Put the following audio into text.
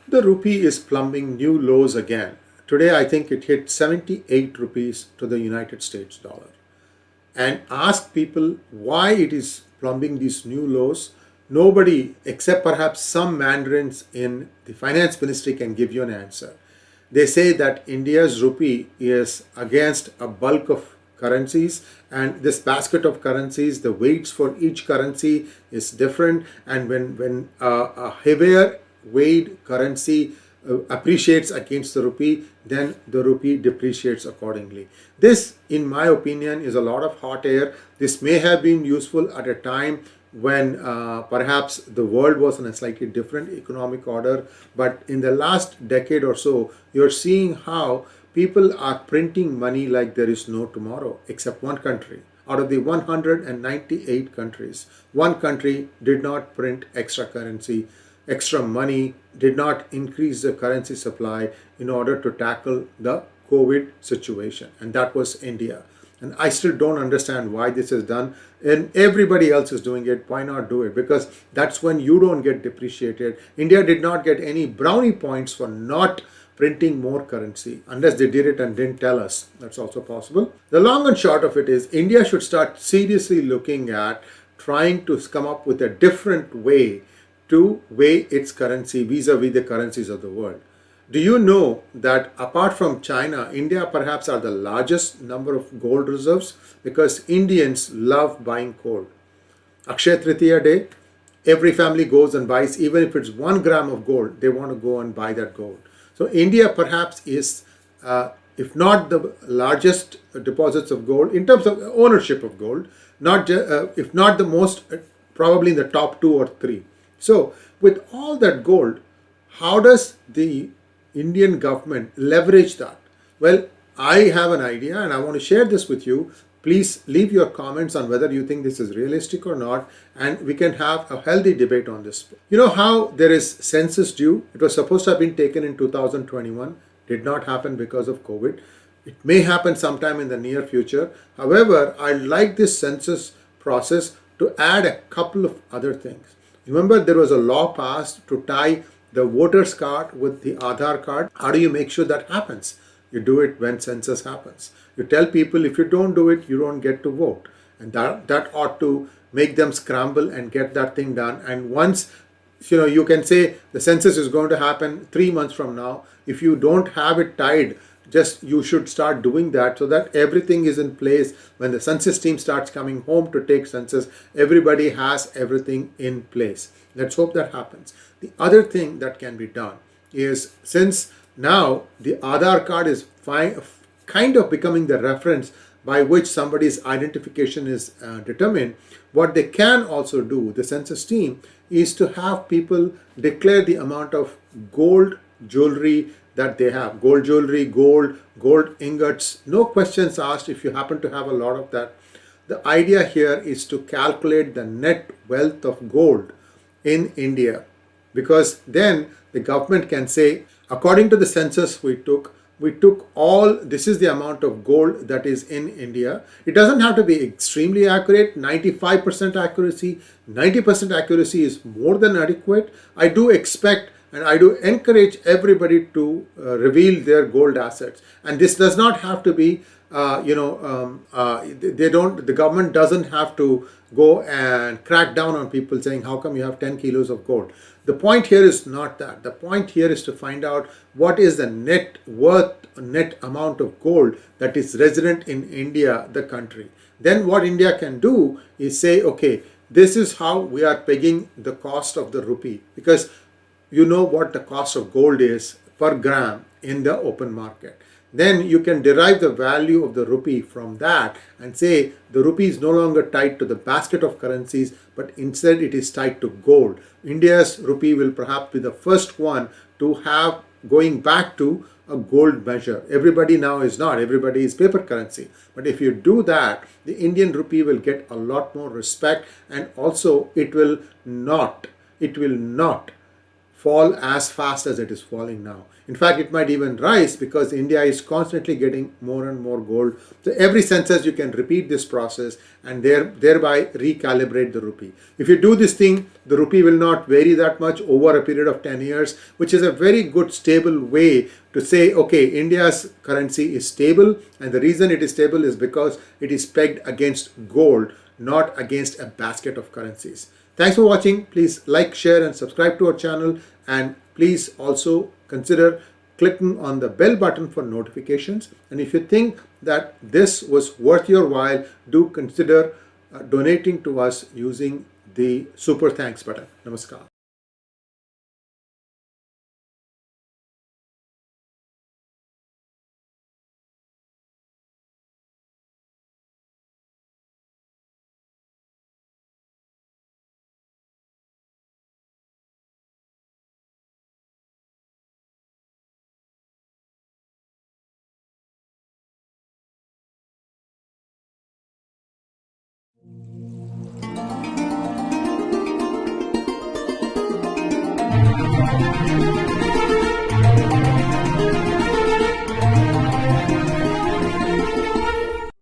The rupee is plumbing new lows again. Today, I think it hit 78 rupees to the United States dollar. And ask people why it is plumbing these new lows. Nobody, except perhaps some mandarins in the finance ministry, can give you an answer. They say that India's rupee is against a bulk of currencies, and this basket of currencies, the weights for each currency is different, and when a heavier weighed currency appreciates against the rupee, then the rupee depreciates accordingly. This, in my opinion, is a lot of hot air. This may have been useful at a time when perhaps the world was in a slightly different economic order, but in the last decade or so, you're seeing how people are printing money like there is no tomorrow, except one country. Out of the 198 countries, one country did not print extra currency, extra money, did not increase the currency supply in order to tackle the COVID situation, and that was India. And I still don't understand why this is done, and everybody else is doing it. Why not do it? Because that's when you don't get depreciated. India did not get any brownie points for not printing more currency, unless they did it and didn't tell us. That's also possible. The long and short of it is India should start seriously looking at trying to come up with a different way to weigh its currency vis-a-vis the currencies of the world. Do you know that apart from China, India perhaps are the largest number of gold reserves, because Indians love buying gold. Akshaya Tritiya day, every family goes and buys, even if it's 1 gram of gold, they want to go and buy that gold. So India perhaps is, if not the largest deposits of gold in terms of ownership of gold, if not the most, probably in the top 2 or 3. So with all that gold, how does the Indian government leverage that? Well, I have an idea and I want to share this with you. Please leave your comments on whether you think this is realistic or not, and we can have a healthy debate on this. You know how there is census due? It was supposed to have been taken in 2021, did not happen because of COVID. It may happen sometime in the near future. However, I like this census process to add a couple of other things. Remember, there was a law passed to tie the voter's card with the Aadhaar card. How do you make sure that happens? You do it when census happens. You tell people if you don't do it, you don't get to vote. And that ought to make them scramble and get that thing done. And once, you can say the census is going to happen 3 months from now. If you don't have it tied, you should start doing that so that everything is in place. When the census team starts coming home to take census, everybody has everything in place. Let's hope that happens. The other thing that can be done is, since now the Aadhaar card is kind of becoming the reference by which somebody's identification is determined, what they can also do, the census team, is to have people declare the amount of gold jewelry that they have. Gold jewelry, gold ingots, no questions asked if you happen to have a lot of that. The idea here is to calculate the net wealth of gold in India, because then the government can say, according to the census we took all, this is the amount of gold that is in India. It doesn't have to be extremely accurate. 95% accuracy, 90% accuracy is more than adequate. I do expect and I do encourage everybody to reveal their gold assets. And this does not have to be, the government doesn't have to go and crack down on people saying, how come you have 10 kilos of gold? The point here is not that. The point here is to find out what is the net amount of gold that is resident in India, the country. Then what India can do is say, okay, this is how we are pegging the cost of the rupee, because you know what the cost of gold is per gram in the open market. Then you can derive the value of the rupee from that and say the rupee is no longer tied to the basket of currencies, but instead it is tied to gold. India's rupee will perhaps be the first one to have going back to a gold measure. Everybody now is not. Everybody is paper currency. But if you do that, the Indian rupee will get a lot more respect, and also it will not fall as fast as it is falling now. In fact, it might even rise because India is constantly getting more and more gold. So every census you can repeat this process and thereby recalibrate the rupee. If you do this thing, the rupee will not vary that much over a period of 10 years, which is a very good stable way to say, okay, India's currency is stable, and the reason it is stable is because it is pegged against gold, not against a basket of currencies. Thanks for watching. Please like, share and subscribe to our channel, and please also consider clicking on the bell button for notifications. And if you think that this was worth your while, do consider donating to us using the super thanks button. Namaskar.